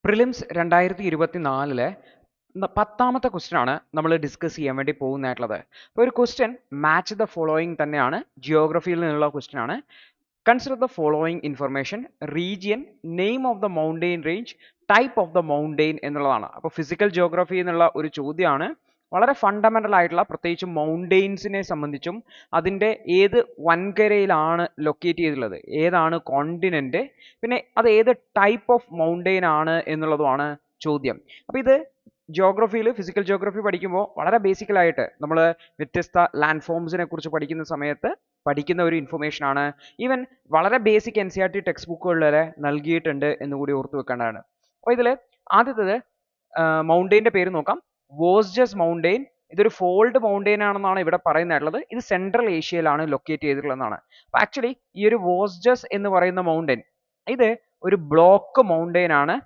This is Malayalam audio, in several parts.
പ്രിലിംസ് 2024 10ാമത്തെ ക്വസ്റ്റ്യൻ ആണ് നമ്മൾ ഡിസ്കസ് ചെയ്യാൻ വേണ്ടി പോകുന്നതായിട്ടുള്ളത്. അപ്പോൾ ഒരു ക്വസ്റ്റ്യൻ മാച്ച് ദ ഫോളോയിങ് തന്നെയാണ്, ജിയോഗ്രഫിയിൽ നിന്നുള്ള ക്വസ്റ്റ്യൻ ആണ്. Consider the following information, region, name of the mountain range, type of the mountain എന്നുള്ളതാണ്. അപ്പോൾ ഫിസിക്കൽ ജിയോഗ്രഫി എന്നുള്ള ഒരു ചോദ്യമാണ്. വളരെ ഫണ്ടമെന്റൽ ആയിട്ടുള്ള, പ്രത്യേകിച്ച് മൗണ്ടെയിൻസിനെ സംബന്ധിച്ചും അതിൻ്റെ ഏത് വൻകരയിലാണ് ലൊക്കേറ്റ് ചെയ്തിട്ടുള്ളത്, ഏതാണ് കോണ്ടിനെന്റ്, പിന്നെ അത് ഏത് ടൈപ്പ് ഓഫ് മൗണ്ടെയിൻ ആണ് എന്നുള്ളതുമാണ് ചോദ്യം. അപ്പോൾ ഇത് ജിയോഗ്രഫിയിൽ, ഫിസിക്കൽ ജിയോഗ്രഫി പഠിക്കുമ്പോൾ വളരെ ബേസിക്കലായിട്ട് നമ്മൾ വ്യത്യസ്ത ലാൻഡ് ഫോംസിനെ കുറിച്ച് പഠിക്കുന്ന സമയത്ത് പഠിക്കുന്ന ഒരു ഇൻഫർമേഷൻ ആണ്. ഈവൻ വളരെ ബേസിക് NCERT ടെക്സ്റ്റ് ബുക്കുകളിൽ വരെ നൽകിയിട്ടുണ്ട് എന്നുകൂടി ഓർത്തു വെക്കേണ്ടതാണ്. അപ്പോൾ ഇതിൽ ആദ്യത്തേത് മൗണ്ടെയിൻ്റെ പേര് നോക്കാം. വോസ്ജസ് മൗണ്ടെയിൻ. ഇതൊരു ഫോൾഡ് മൗണ്ടെയിൻ ആണെന്നാണ് ഇവിടെ പറയുന്നതായിട്ടുള്ളത്. ഇത് സെൻട്രൽ ഏഷ്യയിലാണ് ലൊക്കേറ്റ് ചെയ്തിട്ടുള്ളതെന്നാണ്. അപ്പോൾ ആക്ച്വലി ഈ ഒരു വോസ്ജസ് എന്ന് പറയുന്ന മൗണ്ടെയിൻ ഇത് ഒരു ബ്ലോക്ക് മൗണ്ടെയിൻ ആണ്.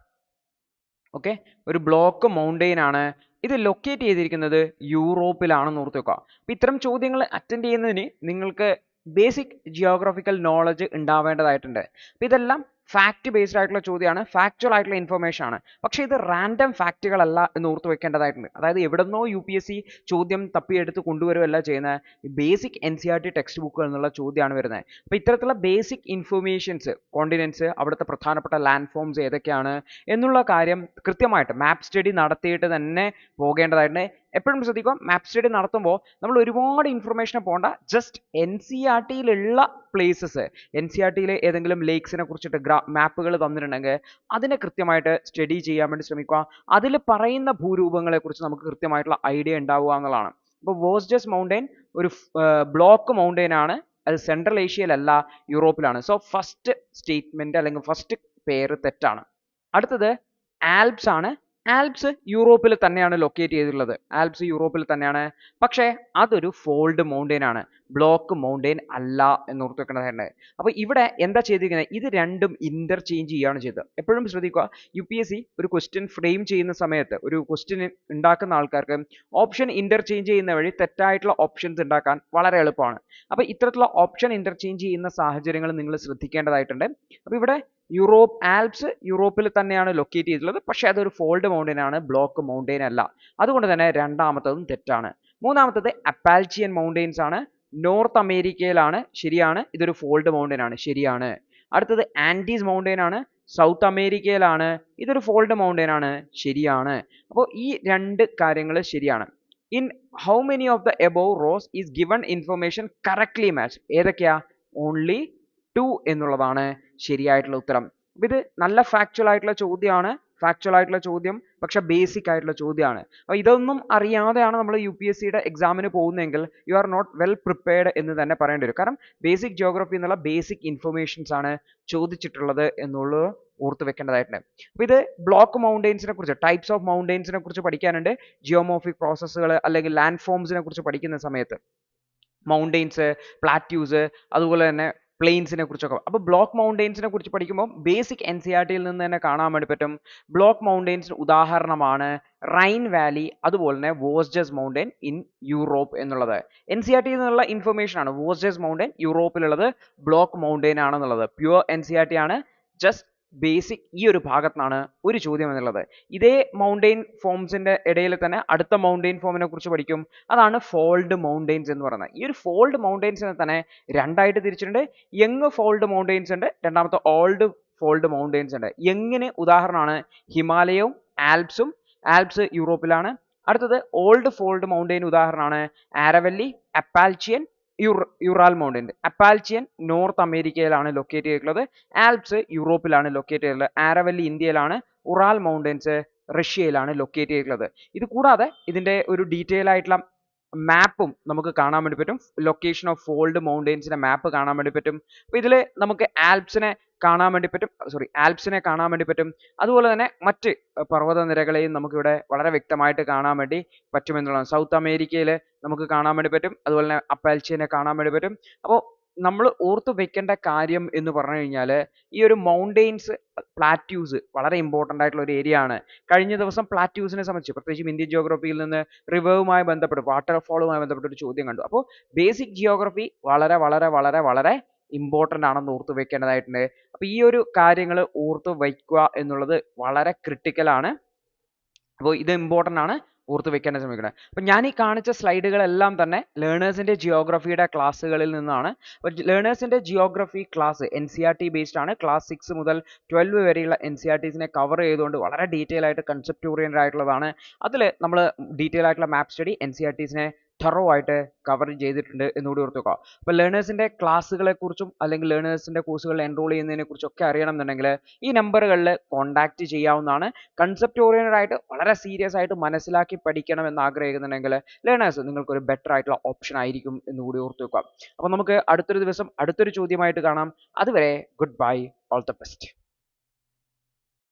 ഓക്കെ, ഒരു ബ്ലോക്ക് മൗണ്ടെയിൻ ആണ്. ഇത് ലൊക്കേറ്റ് ചെയ്തിരിക്കുന്നത് യൂറോപ്പിലാണെന്ന് ഓർത്ത് വെക്കുക. അപ്പോൾ ഇത്തരം ചോദ്യങ്ങൾ അറ്റൻഡ് ചെയ്യുന്നതിന് നിങ്ങൾക്ക് ബേസിക് ജിയോഗ്രഫിക്കൽ നോളജ് ഉണ്ടാവേണ്ടതായിട്ടുണ്ട്. അപ്പോൾ ഇതെല്ലാം ഫാക്ട് ബേസ്ഡ് ആയിട്ടുള്ള ചോദ്യമാണ്, ഫാക്ച്വൽ ആയിട്ടുള്ള ഇൻഫർമേഷൻ ആണ്. പക്ഷേ ഇത് റാൻഡം ഫാക്റ്റുകളല്ല എന്ന് ഓർത്ത് വെക്കേണ്ടതായിട്ടുണ്ട്. അതായത് എവിടെന്നോ UPSC ചോദ്യം തപ്പിയെടുത്ത് കൊണ്ടുവരുമല്ല ചെയ്യുന്നത്, ബേസിക് NCERT ടെക്സ്റ്റ് ബുക്കുകൾ എന്നുള്ള ചോദ്യമാണ് വരുന്നത്. അപ്പോൾ ഇത്തരത്തിലുള്ള ബേസിക് ഇൻഫർമേഷൻസ്, കോണ്ടിനെന്റ്സ്, അവിടുത്തെ പ്രധാനപ്പെട്ട ലാൻഡ് ഫോംസ് ഏതൊക്കെയാണ് എന്നുള്ള കാര്യം കൃത്യമായിട്ട് മാപ്പ് സ്റ്റഡി നടത്തിയിട്ട് തന്നെ പോകേണ്ടതായിട്ടുണ്ട്. എപ്പോഴും ശ്രദ്ധിക്കുക, മാപ്പ് സ്റ്റഡി നടത്തുമ്പോൾ നമ്മൾ ഒരുപാട് ഇൻഫർമേഷൻ പോകണ്ട. ജസ്റ്റ് NCERTയിലുള്ള പ്ലേസസ്, NCERTയിലെ ഏതെങ്കിലും ലേക്സിനെ കുറിച്ചിട്ട് മാപ്പുകൾ തന്നിട്ടുണ്ടെങ്കിൽ അതിനെ കൃത്യമായിട്ട് സ്റ്റഡി ചെയ്യാൻ വേണ്ടി ശ്രമിക്കുക. അതിൽ പറയുന്ന ഭൂരൂപങ്ങളെ കുറിച്ച് നമുക്ക് കൃത്യമായിട്ടുള്ള ഐഡിയ ഉണ്ടാവുക എന്നുള്ളതാണ്. ഇപ്പോൾ വോസ്ജസ് മൗണ്ടെയിൻ ഒരു ബ്ലോക്ക് മൗണ്ടെയിൻ ആണ്. അത് സെൻട്രൽ ഏഷ്യയിലല്ല, യൂറോപ്പിലാണ്. സോ ഫസ്റ്റ് സ്റ്റേറ്റ്മെന്റ് അല്ലെങ്കിൽ ഫസ്റ്റ് പേര് തെറ്റാണ്. അടുത്തത് ആൽപ്സ് ആണ്. ആൽപ്സ് യൂറോപ്പിൽ തന്നെയാണ് ലൊക്കേറ്റ് ചെയ്തിട്ടുള്ളത്. ആൽപ്സ് യൂറോപ്പിൽ തന്നെയാണ്, പക്ഷേ അതൊരു ഫോൾഡ് മൗണ്ടെയിൻ ആണ്, ബ്ലോക്ക് മൗണ്ടെയിൻ അല്ല എന്ന് ഓർത്ത് വെക്കേണ്ടതായിട്ടുണ്ട്. അപ്പോൾ ഇവിടെ എന്താ ചെയ്തിരിക്കുന്നത്, ഇത് രണ്ടും ഇന്റർചേഞ്ച് ചെയ്യുകയാണ് ചെയ്തത്. എപ്പോഴും ശ്രദ്ധിക്കുക, UPSC ഒരു ക്വസ്റ്റ്യൻ ഫ്രെയിം ചെയ്യുന്ന സമയത്ത്, ഒരു ക്വസ്റ്റ്യൻ ഉണ്ടാക്കുന്ന ആൾക്കാർക്ക് ഓപ്ഷൻ ഇന്റർചേഞ്ച് ചെയ്യുന്ന വഴി തെറ്റായിട്ടുള്ള ഓപ്ഷൻസ് ഉണ്ടാക്കാൻ വളരെ എളുപ്പമാണ്. അപ്പോൾ ഇത്തരത്തിലുള്ള ഓപ്ഷൻ ഇന്റർചേഞ്ച് ചെയ്യുന്ന സാഹചര്യങ്ങൾ നിങ്ങൾ ശ്രദ്ധിക്കേണ്ടതായിട്ടുണ്ട്. അപ്പോൾ ഇവിടെ ആൽപ്സ് യൂറോപ്പിൽ തന്നെയാണ് ലൊക്കേറ്റ് ചെയ്തിട്ടുള്ളത്, പക്ഷേ അതൊരു ഫോൾഡ് മൗണ്ടെയിൻ ആണ്, ബ്ലോക്ക് മൗണ്ടെയിൻ അല്ല. അതുകൊണ്ട് തന്നെ രണ്ടാമത്തതും തെറ്റാണ്. മൂന്നാമത്തത് അപ്പാൽച്ചിയൻ മൗണ്ടെയിൻസ് ആണ്. നോർത്ത് അമേരിക്കയിലാണ്, ശരിയാണ്. ഇതൊരു ഫോൾഡ് മൗണ്ടെയിൻ ആണ്, ശരിയാണ്. അടുത്തത് ആൻഡീസ് മൗണ്ടെയിൻ ആണ്, സൗത്ത് അമേരിക്കയിലാണ്. ഇതൊരു ഫോൾഡ് മൗണ്ടെയിൻ ആണ്, ശരിയാണ്. അപ്പോൾ ഈ രണ്ട് കാര്യങ്ങൾ ശരിയാണ്. In how many of the above rose is given information correctly match? ഏതൊക്കെയാ? ഓൺലി 2 എന്നുള്ളതാണ് ശരിയായിട്ടുള്ള ഉത്തരം. അപ്പോൾ ഇത് നല്ല ഫാക്ച്വൽ ആയിട്ടുള്ള ചോദ്യമാണ്, ചോദ്യം, പക്ഷെ ബേസിക് ആയിട്ടുള്ള ചോദ്യമാണ്. അപ്പോൾ ഇതൊന്നും അറിയാതെയാണ് നമ്മൾ UPSCയുടെ എക്സാമിന് പോകുന്നതെങ്കിൽ you are not well prepared എന്ന് തന്നെ പറയേണ്ടി വരും. കാരണം ബേസിക് ജിയോഗ്രഫി എന്നുള്ള ബേസിക് ഇൻഫർമേഷൻസ് ആണ് ചോദിച്ചിട്ടുള്ളത് എന്നുള്ളത് ഓർത്ത് വെക്കേണ്ടതായിട്ടുണ്ട്. അപ്പോൾ ഇത് ബ്ലോക്ക് മൗണ്ടെയിൻസിനെ കുറിച്ച്, ടൈപ്സ് ഓഫ് മൗണ്ടെയിൻസിനെ കുറിച്ച് പഠിക്കാനുണ്ട്. ജിയോമോർഫിക് പ്രോസസ്സുകൾ അല്ലെങ്കിൽ ലാൻഡ് ഫോംസിനെ കുറിച്ച് പഠിക്കുന്ന സമയത്ത് മൗണ്ടെയിൻസ്, പ്ലാറ്റ്യൂസ്, അതുപോലെ തന്നെ പ്ലെയിൻസിനെ കുറിച്ചൊക്കെ. അപ്പോൾ ബ്ലോക്ക് മൗണ്ടെയിൻസിനെ കുറിച്ച് പഠിക്കുമ്പോൾ ബേസിക് NCERTയിൽ നിന്ന് തന്നെ കാണാൻ വേണ്ടി പറ്റും. ബ്ലോക്ക് മൗണ്ടെയിൻസിന് ഉദാഹരണമാണ് റൈൻ വാലി, അതുപോലെ തന്നെ വോസ്ജസ് മൗണ്ടെയിൻ ഇൻ യൂറോപ്പ് എന്നുള്ളത്. NCERTയിൽ നിന്നുള്ള ഇൻഫർമേഷൻ ആണ്. വോസ്ജസ് മൗണ്ടെയിൻ യൂറോപ്പിലുള്ളത് ബ്ലോക്ക് മൗണ്ടെയിൻ ആണെന്നുള്ളത് പ്യുവർ NCERT ആണ്. ജസ്റ്റ് ബേസിക് ഈ ഒരു ഭാഗത്തു നിന്നാണ് ഒരു ചോദ്യം എന്നുള്ളത്. ഇതേ മൗണ്ടെയിൻ ഫോംസിന്റെ ഇടയിൽ തന്നെ അടുത്ത മൗണ്ടെയിൻ ഫോമിനെ കുറിച്ച് പഠിക്കും. അതാണ് ഫോൾഡ് മൗണ്ടെയിൻസ് എന്ന് പറയുന്നത്. ഈ ഒരു ഫോൾഡ് മൗണ്ടെയിൻസിനെ തന്നെ രണ്ടായിട്ട് തിരിച്ചിട്ടുണ്ട്. യങ് ഫോൾഡ് മൗണ്ടെയിൻസ് ഉണ്ട്, രണ്ടാമത്തെ ഓൾഡ് ഫോൾഡ് മൗണ്ടെയിൻസ് ഉണ്ട്. യങ്ങിന് ഉദാഹരണമാണ് ഹിമാലയവും ആൽപ്സും. ആൽപ്സ് യൂറോപ്പിലാണ്. അടുത്തത് ഓൾഡ് ഫോൾഡ് മൗണ്ടെയിൻ ഉദാഹരണമാണ് ആരവല്ലി, അപ്പാൽച്ചിയൻ, യുറാൽ മൗണ്ടെയിൻ. അപ്പാൽച്ചിയൻ നോർത്ത് അമേരിക്കയിലാണ് ലൊക്കേറ്റ് ചെയ്തിട്ടുള്ളത്. ആൽപ്സ് യൂറോപ്പിലാണ് ലൊക്കേറ്റ് ചെയ്തിട്ടുള്ളത്. ആരവല്ലി ഇന്ത്യയിലാണ്. ഉറാൽ മൗണ്ടെയിൻസ് റഷ്യയിലാണ് ലൊക്കേറ്റ് ചെയ്തിട്ടുള്ളത്. ഇത് കൂടാതെ ഇതിന്റെ ഒരു ഡീറ്റെയിൽ ആയിട്ടുള്ള മാപ്പും നമുക്ക് കാണാൻ വേണ്ടി പറ്റും. ലൊക്കേഷൻ ഓഫ് ഫോൾഡ് മൗണ്ടെയിൻസിന്റെ മാപ്പ് കാണാൻ വേണ്ടി പറ്റും. അപ്പോൾ ഇതിൽ നമുക്ക് ആൽപ്സിനെ കാണാൻ വേണ്ടി പറ്റും. അതുപോലെ തന്നെ മറ്റ് പർവ്വതനിരകളെയും നമുക്കിവിടെ വളരെ വ്യക്തമായിട്ട് കാണാൻ വേണ്ടി പറ്റുമെന്നുള്ളതാണ്. സൗത്ത് അമേരിക്കയിൽ നമുക്ക് കാണാൻ വേണ്ടി പറ്റും. അതുപോലെ തന്നെ അപ്പാൽച്ചിയനെ കാണാൻ വേണ്ടി പറ്റും. അപ്പോൾ നമ്മൾ ഓർത്ത് വെക്കേണ്ട കാര്യം എന്ന് പറഞ്ഞു കഴിഞ്ഞാൽ ഈ ഒരു മൗണ്ടെയിൻസ്, പ്ലാറ്റ്യൂസ് വളരെ ഇമ്പോർട്ടൻ്റ് ആയിട്ടുള്ള ഒരു ഏരിയ ആണ്. കഴിഞ്ഞ ദിവസം പ്ലാറ്റ്യൂസിനെ സംബന്ധിച്ച്, പ്രത്യേകിച്ചും ഇന്ത്യൻ ജിയോഗ്രഫിയിൽ നിന്ന് റിവറുമായി ബന്ധപ്പെട്ട്, വാട്ടർഫോളുമായി ബന്ധപ്പെട്ട ഒരു ചോദ്യം കണ്ടു. അപ്പോൾ ബേസിക് ജിയോഗ്രഫി വളരെ വളരെ വളരെ വളരെ ഇമ്പോർട്ടൻ്റ് ആണെന്ന് ഓർത്ത് വെക്കേണ്ടതായിട്ടുണ്ട്. അപ്പോൾ ഈ ഒരു കാര്യങ്ങൾ ഓർത്ത് വയ്ക്കുക എന്നുള്ളത് വളരെ ക്രിട്ടിക്കൽ ആണ്. അപ്പോൾ ഇത് ഇമ്പോർട്ടൻ്റ് ആണ്, ഓർത്ത് വെക്കാൻ ശ്രമിക്കണം. അപ്പം ഞാൻ ഈ കാണിച്ച സ്ലൈഡുകളെല്ലാം തന്നെ ലേണേഴ്സിൻ്റെ ജിയോഗ്രഫിയുടെ ക്ലാസ്സുകളിൽ നിന്നാണ്. അപ്പോൾ ലേണേഴ്സിൻ്റെ ജിയോഗ്രഫി ക്ലാസ് NCERT ബേസ്ഡ് ആണ്. ക്ലാസ് 6 മുതൽ 12 വരെയുള്ള NCERTസിനെ കവർ ചെയ്തുകൊണ്ട് വളരെ ഡീറ്റെയിൽ ആയിട്ട് കൺസെപ്റ്റ് ഓറിയൻറ്റഡ് ആയിട്ടുള്ളതാണ്. അതിൽ നമ്മൾ ഡീറ്റെയിൽ ആയിട്ടുള്ള മാപ്പ് സ്റ്റഡി NCERTസിനെ thorough ആയിട്ട് കവർ ചെയ്തിട്ടുണ്ട് എന്നുകൂടി ഓർത്ത് വെക്കുക. അപ്പോൾ ലേണേഴ്സിൻ്റെ ക്ലാസ്സുകളെ കുറിച്ചും അല്ലെങ്കിൽ ലേണേഴ്സിൻ്റെ കോഴ്സുകളിൽ എൻറോൾ ചെയ്യുന്നതിനെ കുറിച്ചൊക്കെ അറിയണം എന്നുണ്ടെങ്കിൽ ഈ നമ്പറുകളിൽ കോൺടാക്റ്റ് ചെയ്യാവുന്നതാണ്. കൺസെപ്റ്റ് ഓറിയൻറ്റഡ് ആയിട്ട് വളരെ സീരിയസ് ആയിട്ട് മനസ്സിലാക്കി പഠിക്കണം എന്ന് ആഗ്രഹിക്കുന്നുണ്ടെങ്കിൽ ലേണേഴ്സ് നിങ്ങൾക്കൊരു ബെറ്റർ ആയിട്ടുള്ള ഓപ്ഷൻ ആയിരിക്കും എന്നുകൂടി ഓർത്ത് വെക്കുക. അപ്പോൾ നമുക്ക് അടുത്തൊരു ദിവസം അടുത്തൊരു ചോദ്യമായിട്ട് കാണാം. അതുവരെ good bye, all the best.